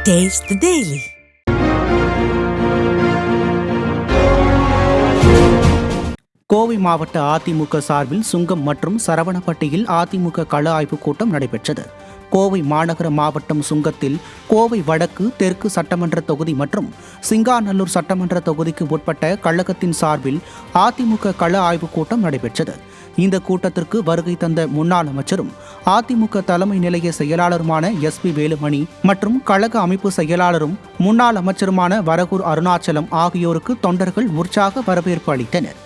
Taste the Daily. Kovai மாவட்ட அதிமுக சார்பில் சுங்கம் மற்றும் சரவணப்பட்டியில் அதிமுக கள ஆய்வுக் கூட்டம் நடைபெற்றது. கோவை மாநகர மாவட்டம் சுங்கத்தில் கோவை வடக்கு, தெற்கு சட்டமன்ற தொகுதி மற்றும் சிங்காநல்லூர் சட்டமன்ற தொகுதிக்கு உட்பட்ட கழகத்தின் சார்பில் அதிமுக கள ஆய்வுக் கூட்டம் நடைபெற்றது. இந்த கூட்டத்திற்கு வருகை தந்த முன்னாள் அமைச்சரும் அதிமுக தலைமை நிலைய செயலாளருமான SP வேலுமணி மற்றும் கழக அமைப்பு செயலாளரும் முன்னாள் அமைச்சருமான வரகூர் அருணாச்சலம் ஆகியோருக்கு தொண்டர்கள் உற்சாக வரவேற்பு அளித்தனர்.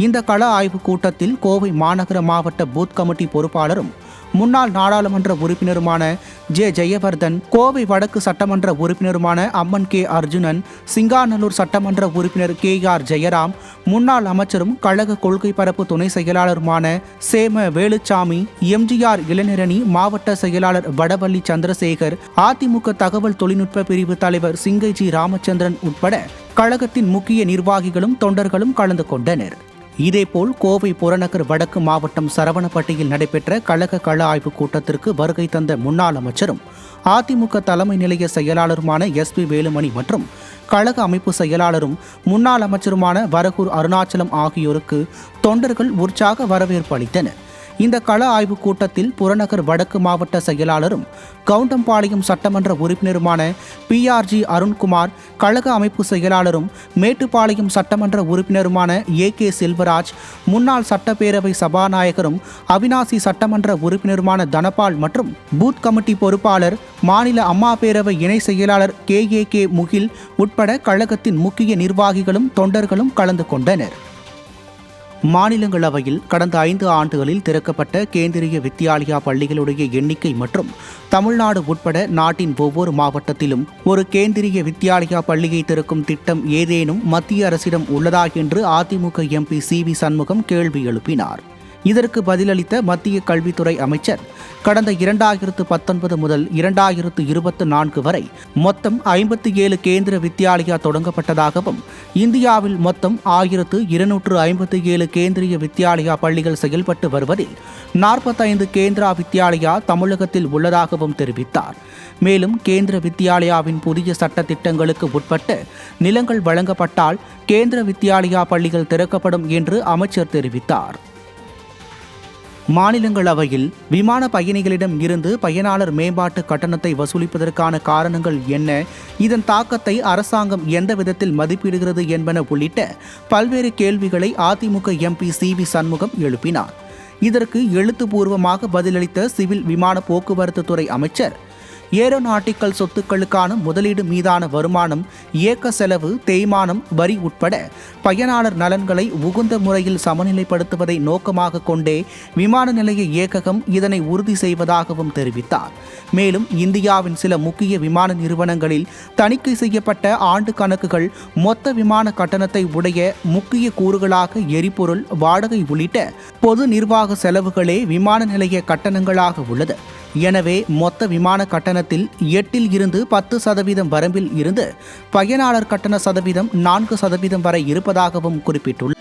இந்த கள ஆய்வுக் கூட்டத்தில் கோவை மாநகர மாவட்ட பூத் கமிட்டி பொறுப்பாளரும் முன்னாள் நாடாளுமன்ற உறுப்பினருமான ஜெயவர்தன், கோவை வடக்கு சட்டமன்ற உறுப்பினருமான அம்மன் அர்ஜுனன், சிங்காநல்லூர் சட்டமன்ற உறுப்பினர் KR ஜெயராம், முன்னாள் அமைச்சரும் கழக கொள்கை பரப்பு துணை செயலாளருமான சேம வேலுச்சாமி, MGR இளைஞரணி மாவட்ட செயலாளர் வடவள்ளி சந்திரசேகர், அதிமுக தகவல் தொழில்நுட்ப பிரிவு தலைவர் சிங்கைஜி ராமச்சந்திரன் உட்பட கழகத்தின் முக்கிய நிர்வாகிகளும் தொண்டர்களும் கலந்து கொண்டனர். இதேபோல் கோவை புறநகர் வடக்கு மாவட்டம் சரவணப்பட்டியில் நடைபெற்ற கழக கள ஆய்வுக் கூட்டத்திற்கு வருகை தந்த முன்னாள் அமைச்சரும் அதிமுக தலைமை நிலைய செயலாளருமான SP வேலுமணி மற்றும் கழக அமைப்பு செயலாளரும் முன்னாள் அமைச்சருமான வரகூர் அருணாச்சலம் ஆகியோருக்கு தொண்டர்கள் உற்சாக வரவேற்பு அளித்தனர். இந்த கள ஆய்வுக் கூட்டத்தில் புறநகர் வடக்கு மாவட்ட செயலாளரும் கவுண்டம்பாளையம் சட்டமன்ற உறுப்பினருமான PRG அருண்குமார், கழக அமைப்பு செயலாளரும் மேட்டுப்பாளையம் சட்டமன்ற உறுப்பினருமான AK செல்வராஜ், முன்னாள் சட்டப்பேரவை சபாநாயகரும் அவினாசி சட்டமன்ற உறுப்பினருமான தனபால் மற்றும் பூத் கமிட்டி பொறுப்பாளர், மாநில அம்மா பேரவை இணை செயலாளர் KAK முகில் உட்பட கழகத்தின் முக்கிய நிர்வாகிகளும் தொண்டர்களும் கலந்து கொண்டனர். மாநிலங்களவையில் கடந்த 5 ஆண்டுகளில் திறக்கப்பட்ட கேந்திரிய வித்யாலயா பள்ளிகளுடைய எண்ணிக்கை மற்றும் தமிழ்நாடு உட்பட நாட்டின் ஒவ்வொரு மாவட்டத்திலும் ஒரு கேந்திரிய வித்யாலயா பள்ளியை திறக்கும் திட்டம் ஏதேனும் மத்திய அரசிடம் உள்ளதா என்று அதிமுக MP CV சண்முகம் கேள்வி எழுப்பினார். இதற்கு பதிலளித்த மத்திய கல்வித்துறை அமைச்சர், கடந்த 2019 முதல் 2024 வரை மொத்தம் 57 கேந்திர வித்யாலயா தொடங்கப்பட்டதாகவும், இந்தியாவில் மொத்தம் 1257 கேந்திரிய வித்யாலயா பள்ளிகள் செயல்பட்டு வருவதில் 45 கேந்திரா வித்யாலயா தமிழகத்தில் உள்ளதாகவும் தெரிவித்தார். மேலும் கேந்திர வித்யாலயாவின் புதிய சட்ட திட்டங்களுக்கு உட்பட்டு நிலங்கள் வழங்கப்பட்டால் கேந்திர வித்யாலயா பள்ளிகள் திறக்கப்படும் என்று அமைச்சர் தெரிவித்தார். மாநிலங்களவையில் விமான பயணிகளிடம் இருந்து பயனாளர் மேம்பாட்டு கட்டணத்தை வசூலிப்பதற்கான காரணங்கள் என்ன, இதன் தாக்கத்தை அரசாங்கம் எந்த விதத்தில் மதிப்பிடுகிறது என்பன உள்ளிட்ட பல்வேறு கேள்விகளை அதிமுக MP CV சண்முகம் எழுப்பினார். இதற்கு எழுத்துப்பூர்வமாக பதிலளித்த சிவில் விமான போக்குவரத்து துறை அமைச்சர், ஏரோநாட்டிக்கல் சொத்துக்களுக்கான முதலீடு மீதான வருமானம், இயக்க செலவு, தேய்மானம், வரி உட்பட பயனாளர் நலன்களை உகந்த முறையில் சமநிலைப்படுத்துவதை நோக்கமாக கொண்டே விமான நிலைய இயக்ககம் இதனை உறுதி செய்வதாகவும் தெரிவித்தார். மேலும் இந்தியாவின் சில முக்கிய விமான நிறுவனங்களில் தணிக்கை செய்யப்பட்ட ஆண்டு கணக்குகள் மொத்த விமான கட்டணத்தை உடைய முக்கிய கூறுகளாக எரிபொருள், வாடகை உள்ளிட்ட பொது நிர்வாக செலவுகளே விமான நிலைய கட்டணங்களாக உள்ளது. எனவே மொத்த விமான கட்டணத்தில் 8 இருந்து 10% வரம்பில் இருந்து பயனாளர் கட்டண சதவீதம் 4% வரை இருப்பதாகவும் குறிப்பிட்டுள்ளார்.